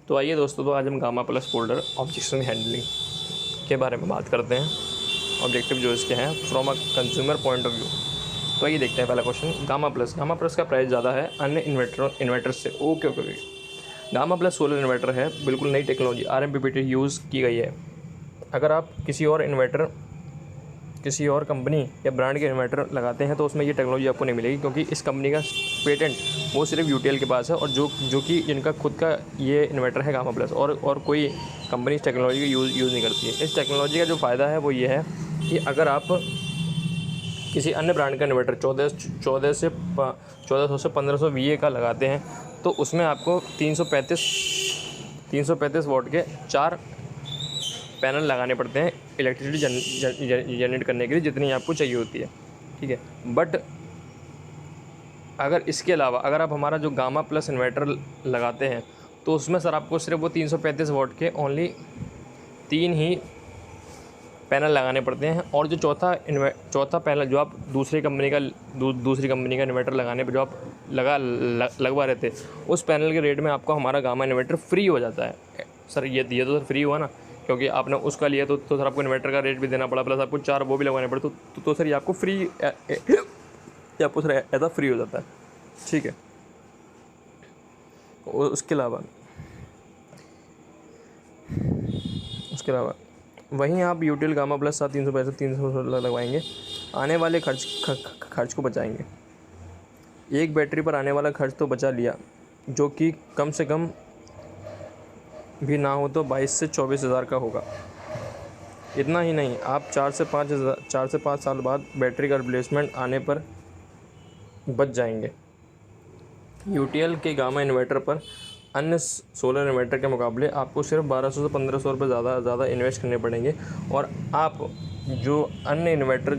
तो आइए दोस्तों, तो आज हम gamma plus folder objection handling के बारे में बात करते हैं। ऑब्जेक्टिव जो इसके हैं from a consumer point of view. तो आइए देखते हैं पहला क्वेश्चन। गामा प्लस का प्राइस ज़्यादा है अन्य इन्वर्टर से। Okay. Gamma plus solar inverter है, बिल्कुल नई टेक्नोलॉजी RMPPT यूज़ की गई है। अगर आप किसी और कंपनी या ब्रांड के इन्वर्टर लगाते हैं तो उसमें ये टेक्नोलॉजी आपको नहीं मिलेगी, क्योंकि इस कंपनी का पेटेंट वो सिर्फ UTL के पास है, और जो कि इनका खुद का ये इन्वर्टर है गामा प्लस, और कोई कंपनी इस टेक्नोलॉजी को यूज़ नहीं करती है। इस टेक्नोलॉजी का जो फ़ायदा है वो ये है कि अगर आप किसी अन्य ब्रांड का इन्वर्टर 1400 से 1500 VA का लगाते हैं तो उसमें आपको 335 वाट के 4 पैनल लगाने पड़ते हैं इलेक्ट्रिसिटी जनरेट करने के लिए, जितनी आपको चाहिए होती है। ठीक है, बट अगर इसके अलावा अगर आप हमारा जो गामा प्लस इन्वर्टर लगाते हैं तो उसमें सर आपको सिर्फ वो 335 वाट के ओनली 3 ही पैनल लगाने पड़ते हैं, और जो चौथा पैनल जो आप दूसरी कंपनी का इन्वर्टर लगाने पर जो आप लगवा रहे थे, उस पैनल के रेट में आपको हमारा गामा इन्वर्टर फ्री हो जाता है। सर ये तो सर फ्री हुआ ना, क्योंकि आपने उसका लिया तो सर आपको इन्वर्टर का रेट भी देना पड़ा, प्लस आपको 4 वो भी लगवाने पड़े, तो सर ये आपको फ्री ये आपको सर ऐसा फ्री हो जाता है। ठीक है, उसके अलावा वहीं आप UTL गामा प्लस 300 लगवाएंगे, आने वाले खर्च को बचाएंगे। एक बैटरी पर आने वाला खर्च तो बचा लिया, जो कि कम से कम भी ना हो तो 22 से 24 हज़ार का होगा। इतना ही नहीं, आप 4 से 5 साल बाद बैटरी का रिप्लेसमेंट आने पर बच जाएंगे। UTL के गामा इन्वर्टर पर अन्य सोलर इन्वर्टर के मुकाबले आपको सिर्फ 1200 से 1500 रुपये ज़्यादा इन्वेस्ट करने पड़ेंगे, और आप जो अन्य इन्वर्टर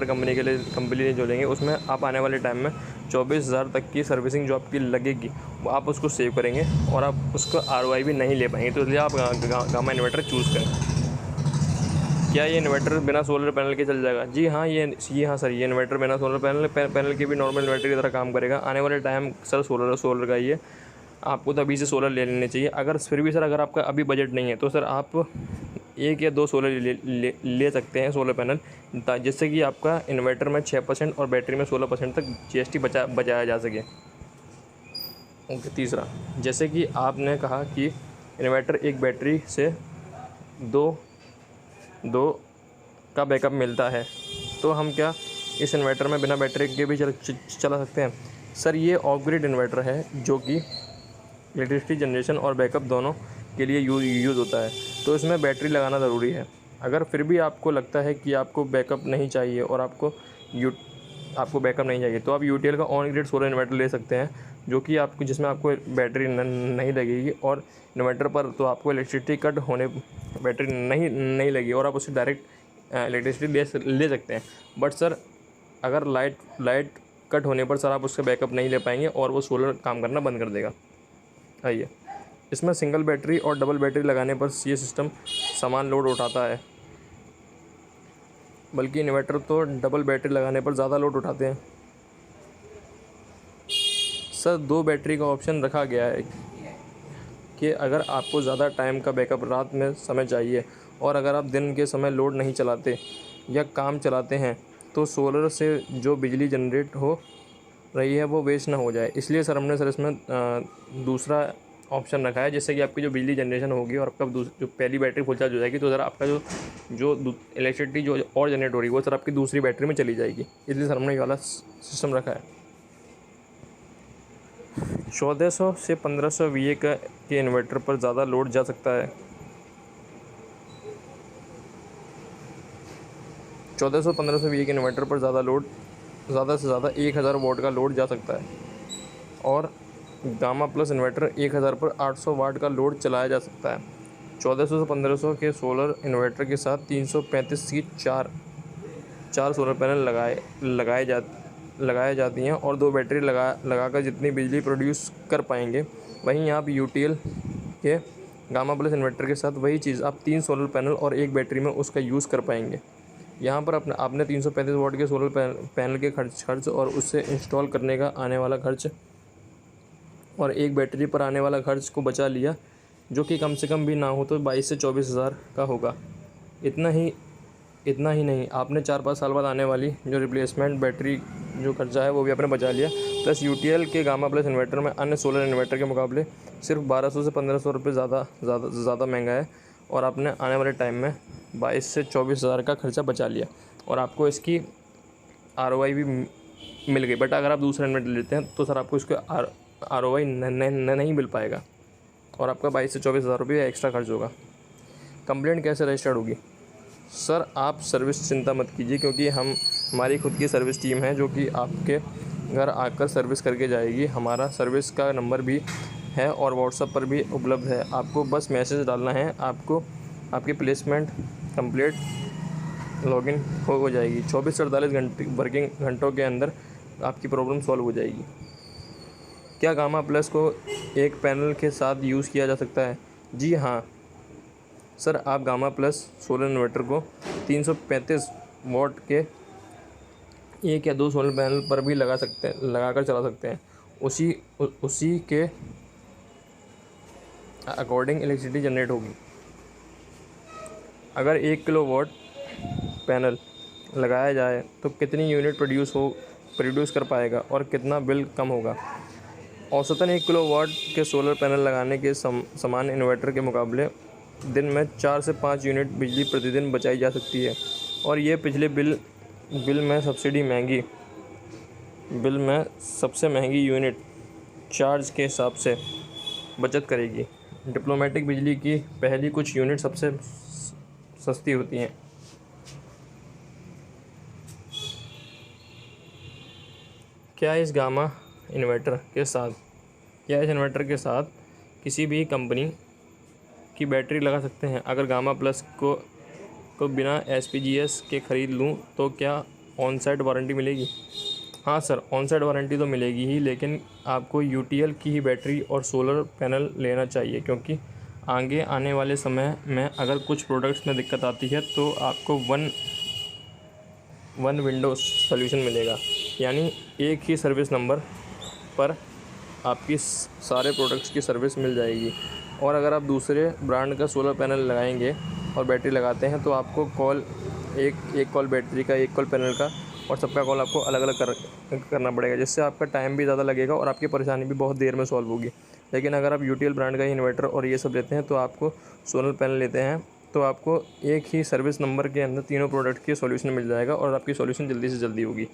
कंपनी जो लेंगे उसमें आप आने वाले टाइम में 24,000 तक की सर्विसिंग जो आपकी लगेगी वो आप उसको सेव करेंगे, और आप उसको ROI भी नहीं ले पाएंगे। तो इसलिए आप गामा इन्वर्टर चूज़ करें। क्या ये इन्वर्टर बिना सोलर पैनल के चल जाएगा? जी हाँ सर, ये इन्वर्टर बिना सोलर पैनल के भी नॉर्मल इन्वर्टर की तरह काम करेगा। आने वाले टाइम सर सोलर का ही है, आपको तो अभी से सोलर ले लेने चाहिए। अगर आपका अभी बजट नहीं है तो सर आप 1 या 2 सोलर ले सकते हैं सोलर पैनल, जिससे कि आपका इन्वर्टर में 6% और बैटरी में 16% तक GST बचाया जा सके। ओके, तीसरा, जैसे कि आपने कहा कि इन्वर्टर एक बैटरी से दो का बैकअप मिलता है, तो हम क्या इस इन्वर्टर में बिना बैटरी के भी चला सकते हैं? सर ये ऑफ ग्रिड इन्वर्टर है, जो कि इलेक्ट्रिसिटी जनरेशन और बैकअप दोनों के लिए यूज़ होता है, तो इसमें बैटरी लगाना ज़रूरी है। अगर फिर भी आपको लगता है कि आपको बैकअप नहीं चाहिए और आपको बैकअप नहीं चाहिए, तो आप UTL का ऑन ग्रिड सोलर इन्वर्टर ले सकते हैं, जो कि जिसमें आपको बैटरी नहीं लगेगी, और इन्वर्टर पर तो आपको इलेक्ट्रिसिटी कट होने बैटरी नहीं लगेगी, और आप उससे डायरेक्ट इलेक्ट्रिसिटी ले सकते हैं। बट सर अगर लाइट कट होने पर सर आप उसका बैकअप नहीं ले पाएंगे और वो सोलर काम करना बंद कर देगा। आइए, इसमें सिंगल बैटरी और डबल बैटरी लगाने पर ये सिस्टम समान लोड उठाता है, बल्कि इन्वर्टर तो डबल बैटरी लगाने पर ज़्यादा लोड उठाते हैं। सर 2 बैटरी का ऑप्शन रखा गया है कि अगर आपको ज़्यादा टाइम का बैकअप रात में समय चाहिए, और अगर आप दिन के समय लोड नहीं चलाते या काम चलाते हैं, तो सोलर से जो बिजली जनरेट हो रही है वो वेस्ट ना हो जाए। इसलिए सर हमने इसमें दूसरा ऑप्शन रखा है, जिससे कि आपकी जो बिजली जनरेशन होगी और आपका जो पहली बैटरी फुल चार्ज हो जाएगी, तो सर आपका जो इलेक्ट्रिसिटी जो और जनरेट हो रही है वो सर आपकी दूसरी बैटरी में चली जाएगी। इसलिए सर हमने ये वाला सिस्टम रखा है। 1400 से 1500 VA के इन्वर्टर पर ज़्यादा लोड जा सकता है। 1400-1500 VA के इन्वर्टर पर ज़्यादा से ज़्यादा 1000 वाट का लोड जा सकता है, और गामा प्लस इन्वर्टर 1000 पर 800 वाट का लोड चलाया जा सकता है। 1400 से 1500 के सोलर इन्वर्टर के साथ 335 की 4 सोलर पैनल लगाए जाती हैं, और 2 बैटरी लगाकर जितनी बिजली प्रोड्यूस कर पाएंगे। वहीं आप UTL के गामा प्लस इन्वर्टर के साथ वही चीज़ आप 3 सोलर पैनल और 1 बैटरी में उसका यूज़ कर पाएंगे। यहाँ पर आपने 335 वाट के सोलर पैनल के खर्च और उससे इंस्टॉल करने का आने वाला खर्च और एक बैटरी पर आने वाला खर्च को बचा लिया, जो कि कम से कम भी ना हो तो 22 से 24 हज़ार का होगा। इतना ही नहीं, आपने 4-5 साल बाद आने वाली जो रिप्लेसमेंट बैटरी जो खर्चा है वो भी आपने बचा लिया। प्लस यूटीएल के गामा प्लस इन्वर्टर में अन्य सोलर इन्वर्टर के मुकाबले सिर्फ 1200 से 1500 रुपये ज़्यादा महंगा है, और आपने आने वाले टाइम में 22 से 24 हज़ार का खर्चा बचा लिया, और आपको इसकी ROI भी मिल गई। बट अगर आप दूसरा इन्वर्टर लेते हैं तो सर आपको इसका ROI नहीं मिल पाएगा, और आपका 22 से 24 हज़ार रुपये एक्स्ट्रा खर्च होगा। कंप्लेंट कैसे रजिस्टर्ड होगी? सर आप सर्विस चिंता मत कीजिए, क्योंकि हमारी खुद की सर्विस टीम है जो कि आपके घर आकर सर्विस करके जाएगी। हमारा सर्विस का नंबर भी है और व्हाट्सएप पर भी उपलब्ध है। आपको बस मैसेज डालना है, आपको आपकी प्लेसमेंट कंप्लीट लॉगिन हो जाएगी। 24 से 48 घंटे वर्किंग घंटों के अंदर आपकी प्रॉब्लम सॉल्व हो जाएगी। क्या गामा प्लस को एक पैनल के साथ यूज़ किया जा सकता है? जी हाँ सर, आप गामा प्लस सोलर इन्वर्टर को 335 वॉट के 1 या 2 सोलर पैनल पर भी लगाकर चला सकते हैं। उसी के अकॉर्डिंग इलेक्ट्रिसिटी जनरेट होगी। अगर 1 किलोवाट पैनल लगाया जाए तो कितनी यूनिट प्रोड्यूस कर पाएगा और कितना बिल कम होगा? औसतन 1 किलोवाट के सोलर पैनल लगाने के समान इन्वर्टर के मुकाबले दिन में 4 से 5 यूनिट बिजली प्रतिदिन बचाई जा सकती है, और ये पिछले बिल में सबसे महंगी यूनिट चार्ज के हिसाब से बचत करेगी। डिप्लोमेटिक बिजली की पहली कुछ यूनिट सबसे सस्ती होती हैं। क्या इस इन्वर्टर के साथ किसी भी कंपनी की बैटरी लगा सकते हैं? अगर गामा प्लस को बिना SPGS के ख़रीद लूँ तो क्या ऑन साइट वारंटी मिलेगी? हाँ सर, ऑन साइट वारंटी तो मिलेगी ही, लेकिन आपको UTL की ही बैटरी और सोलर पैनल लेना चाहिए, क्योंकि आगे आने वाले समय में अगर कुछ प्रोडक्ट्स में दिक्कत आती है तो आपको वन विंडो सॉल्यूशन मिलेगा, यानी एक ही सर्विस नंबर पर आपकी सारे प्रोडक्ट्स की सर्विस मिल जाएगी। और अगर आप दूसरे ब्रांड का सोलर पैनल लगाएंगे और बैटरी लगाते हैं तो आपको एक कॉल बैटरी का, एक कॉल पैनल का, और सबका कॉल आपको अलग अलग करना पड़ेगा, जिससे आपका टाइम भी ज़्यादा लगेगा और आपकी परेशानी भी बहुत देर में सॉल्व होगी। लेकिन अगर आप UTL ब्रांड का ही इन्वर्टर और ये सब लेते हैं तो आपको सोलर पैनल लेते हैं तो आपको एक ही सर्विस नंबर के अंदर तीनों प्रोडक्ट की सॉल्यूशन मिल जाएगा और आपकी सॉल्यूशन जल्दी से जल्दी होगी।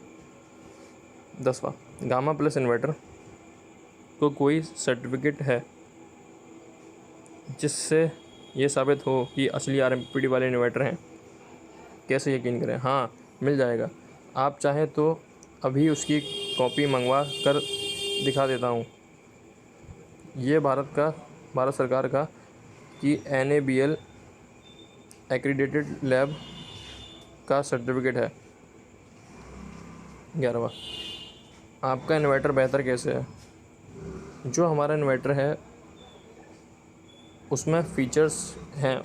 10वां, गामा प्लस इन्वर्टर को कोई सर्टिफिकेट है जिससे ये साबित हो कि असली RMPPT वाले इन्वर्टर हैं? कैसे यकीन करें? हाँ, मिल जाएगा। आप चाहें तो अभी उसकी कॉपी मंगवा कर दिखा देता हूँ। ये भारत सरकार का कि NABL एक्रीडेटेड लैब का सर्टिफिकेट है। 11वां, आपका इन्वर्टर बेहतर कैसे है? जो हमारा इन्वर्टर है उसमें फ़ीचर्स हैं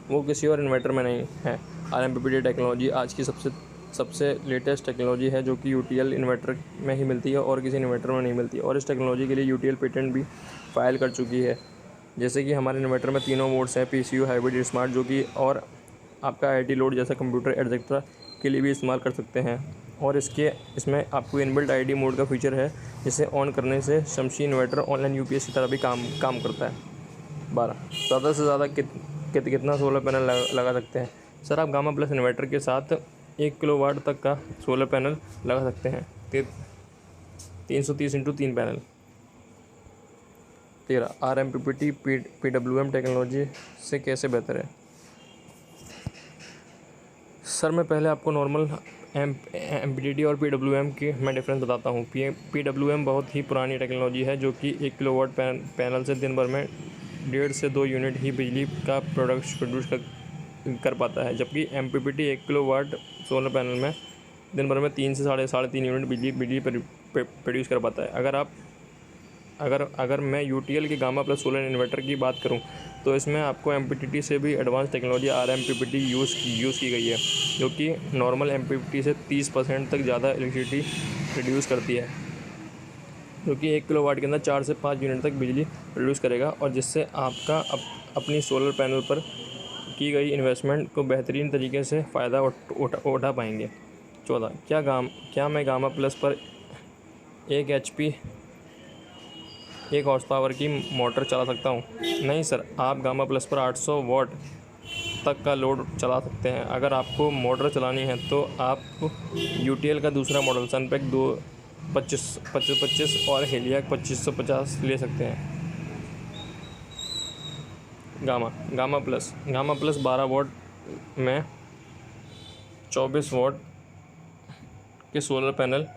वो किसी और इन्वर्टर में नहीं है। RMPPT टेक्नोलॉजी आज की सबसे लेटेस्ट टेक्नोलॉजी है, जो कि UTL इन्वर्टर में ही मिलती है और किसी इन्वर्टर में नहीं मिलती, और इस टेक्नोलॉजी के लिए UTL पेटेंट भी फाइल कर चुकी है। जैसे कि हमारे इन्वर्टर में तीनों मोड्स हैं, PCU, हाइब्रिड, स्मार्ट, जो कि और आपका IT लोड जैसा कंप्यूटर एटसेट्रा के लिए भी इस्तेमाल कर सकते हैं। और इसमें आपको इनबिल्ट ID मोड का फीचर है, जिसे ऑन करने से शमसी इन्वर्टर ऑनलाइन UPS की तरह भी काम करता है। 12, ज़्यादा से ज़्यादा कितना सोलर पैनल लगा सकते हैं? सर, आप गामा प्लस इन्वर्टर के साथ 1 किलोवाट तक का सोलर पैनल लगा सकते हैं। 330 × 3 पैनल। 13, RMPPT PWM टेक्नोलॉजी से कैसे बेहतर है? सर, मैं पहले आपको नॉर्मल MPPT और PWM के मैं डिफरेंस बताता हूँ। PWM बहुत ही पुरानी टेक्नोलॉजी है, जो कि 1 किलोवाट पैनल से दिन भर में 1.5 से 2 यूनिट ही बिजली का प्रोड्यूस कर पाता है, जबकि MPPT 1 किलोवाट सोलर पैनल में दिन भर में 3 से साढ़े 3 यूनिट बिजली प्रोड्यूस कर पाता है। अगर मैं UTL के गामा प्लस सोलर इन्वर्टर की बात करूं तो इसमें आपको MPPT से भी एडवांस टेक्नोलॉजी RMPPT यूज़ की गई है, जो कि नॉर्मल MPPT से 30% तक ज़्यादा इलेक्ट्रिसिटी प्रोड्यूस करती है। जो कि 1 किलोवाट के अंदर 4 से 5 यूनिट तक बिजली प्रोड्यूस करेगा, और जिससे आपका अपनी सोलर पैनल पर की गई इन्वेस्टमेंट को बेहतरीन तरीके से फ़ायदा उठा पाएंगे। 14, क्या मैं गामा प्लस पर 1 HP 1 हॉर्स पावर की मोटर चला सकता हूँ? नहीं सर, आप गामा प्लस पर 800 वाट तक का लोड चला सकते हैं। अगर आपको मोटर चलानी है तो आप यूटीएल का दूसरा मॉडल सनपैक 2525 और हेलिया 2550 ले सकते हैं। गामा प्लस 12 वाट में 24 वाट के सोलर पैनल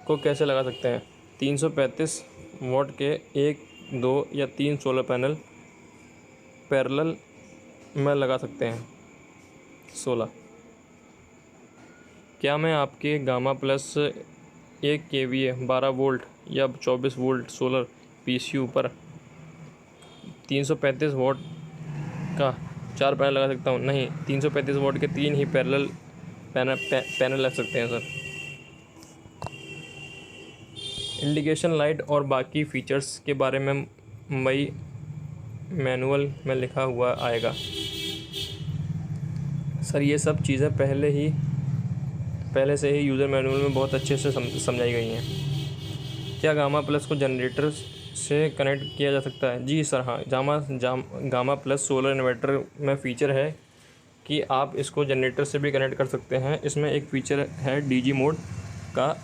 को कैसे लगा सकते हैं? 335 वाट के 1, 2 या 3 सोलर पैनल पैरेलल में लगा सकते हैं। 16, क्या मैं आपके गामा प्लस 1 kVA 12 वोल्ट या 24 वोल्ट सोलर PCU पर 335 वाट का 4 पैनल लगा सकता हूँ? नहीं, 335 वाट के 3 ही पैरेलल पैनल लग सकते हैं सर। इंडिकेशन लाइट और बाकी फीचर्स के बारे में मई मैनुअल में लिखा हुआ आएगा। सर ये सब चीज़ें पहले से ही यूज़र मैनुअल में बहुत अच्छे से समझाई गई हैं। क्या गामा प्लस को जनरेटर से कनेक्ट किया जा सकता है? जी सर हाँ, गामा प्लस सोलर इन्वर्टर में फ़ीचर है कि आप इसको जनरेटर से भी कनेक्ट कर सकते हैं। इसमें एक फ़ीचर है डीजी मोड का,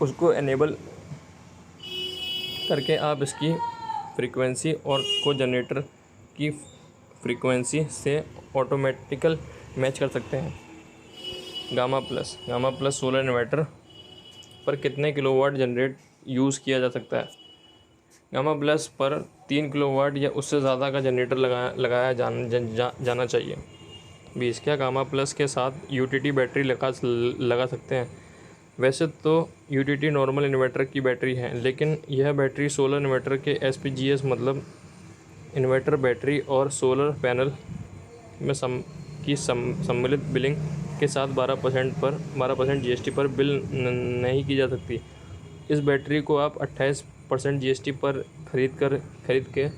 उसको एनेबल करके आप इसकी फ्रीक्वेंसी और को जनरेटर की फ्रीक्वेंसी से ऑटोमेटिकल मैच कर सकते हैं। गामा प्लस सोलर इन्वर्टर पर कितने किलोवाट जनरेट यूज़ किया जा सकता है? गामा प्लस पर 3 किलोवाट या उससे ज़्यादा का जनरेटर लगाया जाना चाहिए। 20, क्या गामा प्लस के साथ यूटीटी बैटरी लगा सकते हैं? वैसे तो यूटीटी नॉर्मल इन्वर्टर की बैटरी है, लेकिन यह बैटरी सोलर इन्वर्टर के SPGS मतलब इन्वर्टर बैटरी और सोलर पैनल में सम्मिलित बिलिंग के साथ 12% GST पर बिल नहीं की जा सकती। इस बैटरी को आप 28% GST पर खरीद के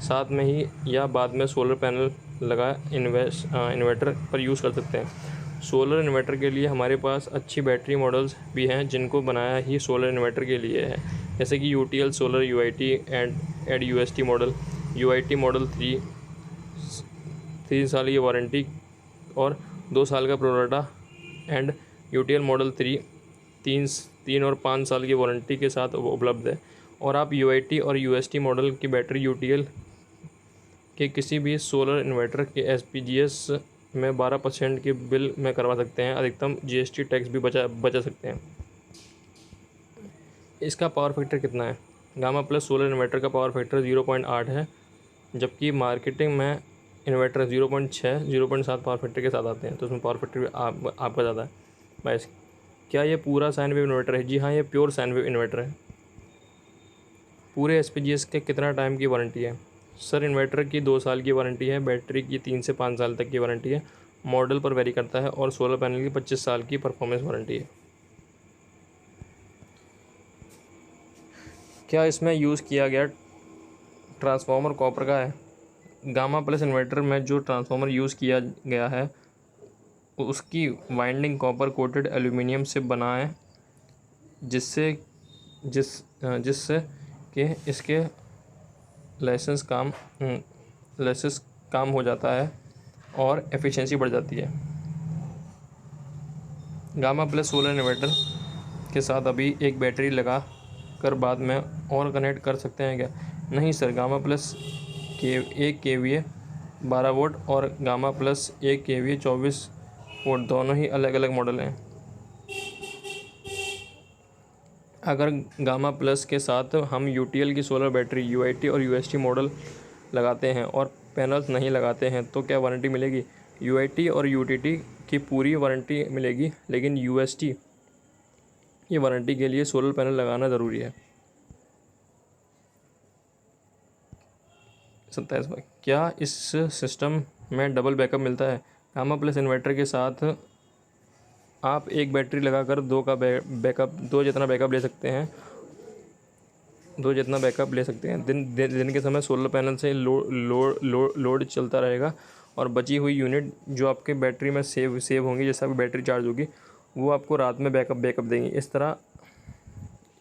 साथ में ही या बाद में सोलर पैनल लगा इन्वर्टर पर यूज़ कर सकते हैं। सोलर इन्वर्टर के लिए हमारे पास अच्छी बैटरी मॉडल्स भी हैं जिनको बनाया ही सोलर इन्वर्टर के लिए है, जैसे कि UTL सोलर UIT एड UST मॉडल, UIT मॉडल 3 साल की वारंटी और 2 साल का प्रोराटा एंड UTL मॉडल 3 और 5 साल की वारंटी के साथ उपलब्ध है। और आप UIT और UST मॉडल की बैटरी UTL के किसी भी सोलर इन्वर्टर के SPGS में 12% के बिल में करवा सकते हैं। अधिकतम GST टैक्स भी बचा सकते हैं। इसका पावर फैक्टर कितना है? गामा प्लस सोलर इन्वर्टर का पावर फैक्टर 0.8 है, जबकि मार्केटिंग में इन्वर्टर 0.6 0.7 पावर फैक्टर के साथ आते हैं, तो उसमें पावर फैक्टर भी आपका ज़्यादा है। 22, क्या ये पूरा साइन वेव इन्वर्टर है? जी हाँ, ये प्योर साइन वेव इन्वर्टर है। पूरे SPGS के कितना टाइम की वारंटी है? सर इन्वर्टर की 2 साल की वारंटी है, बैटरी की 3 से 5 साल तक की वारंटी है, मॉडल पर वेरी करता है, और सोलर पैनल की 25 साल की परफॉर्मेंस वारंटी है। क्या इसमें यूज़ किया गया ट्रांसफार्मर कॉपर का है? गामा प्लस इन्वर्टर में जो ट्रांसफार्मर यूज़ किया गया है उसकी वाइंडिंग कॉपर कोटेड एल्यूमिनियम से बना है, जिससे कि इसके लाइसेंस काम हो जाता है और एफिशिएंसी बढ़ जाती है। गामा प्लस सोलर इन्वर्टर के साथ अभी एक बैटरी लगा कर बाद में और कनेक्ट कर सकते हैं क्या? नहीं sir, gamma plus 1 kVA 12 volt और गामा प्लस 1 kVA 24 वोल्ट दोनों ही अलग अलग मॉडल हैं। अगर गामा प्लस के साथ हम UTL की सोलर बैटरी UIT और UST मॉडल लगाते हैं और पैनल्स नहीं लगाते हैं तो क्या वारंटी मिलेगी? UIT और UTT की पूरी वारंटी मिलेगी, लेकिन UST की वारंटी के लिए सोलर पैनल लगाना ज़रूरी है। 27, क्या इस सिस्टम में डबल बैकअप मिलता है? गामा प्लस इन्वर्टर के साथ आप एक बैटरी लगाकर 2 जितना बैकअप ले सकते हैं। दो जितना बैकअप ले सकते हैं। दिन के समय सोलर पैनल से लोड चलता रहेगा और बची हुई यूनिट जो आपके बैटरी में सेव होंगी, जैसे आपकी बैटरी चार्ज होगी, वो आपको रात में बैकअप देंगी।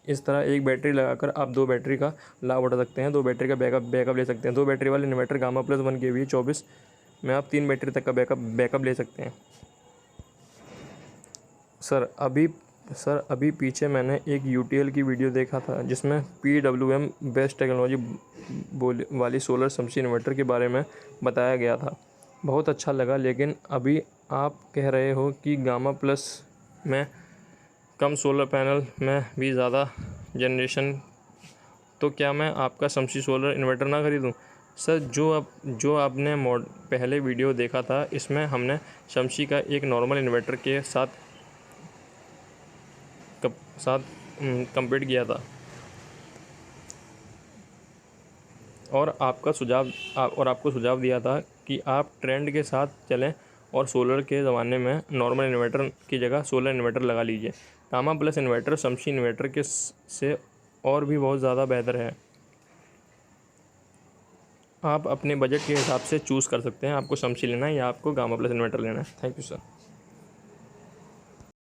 इस तरह एक बैटरी लगाकर आप दो बैटरी का लाभ उठा सकते हैं, दो बैटरी का बैकअप ले सकते हैं। दो बैटरी वाले इन्वर्टर गामा प्लस 1 kVA 24 में आप 3 बैटरी तक का बैकअप ले सकते हैं। सर अभी पीछे मैंने एक यूटीएल की वीडियो देखा था जिसमें PWM बेस्ट टेक्नोलॉजी वाली सोलर शमसी इन्वर्टर के बारे में बताया गया था। बहुत अच्छा लगा, लेकिन अभी आप कह रहे हो कि गामा प्लस में कम सोलर पैनल में भी ज़्यादा जनरेशन, तो क्या मैं आपका शमसी सोलर इन्वर्टर ना खरीदूं? सर जो आपने पहले वीडियो देखा था, इसमें हमने शमसी का एक नॉर्मल इन्वर्टर के साथ कंपेयर किया था और आपको सुझाव दिया था कि आप ट्रेंड के साथ चलें और सोलर के ज़माने में नॉर्मल इन्वर्टर की जगह सोलर इन्वर्टर लगा लीजिए। गामा प्लस इन्वर्टर शमसी इन्वर्टर के से और भी बहुत ज़्यादा बेहतर है। आप अपने बजट के हिसाब से चूज़ कर सकते हैं, आपको शमसी लेना है या आपको गामा प्लस इन्वर्टर लेना है। Thank you sir.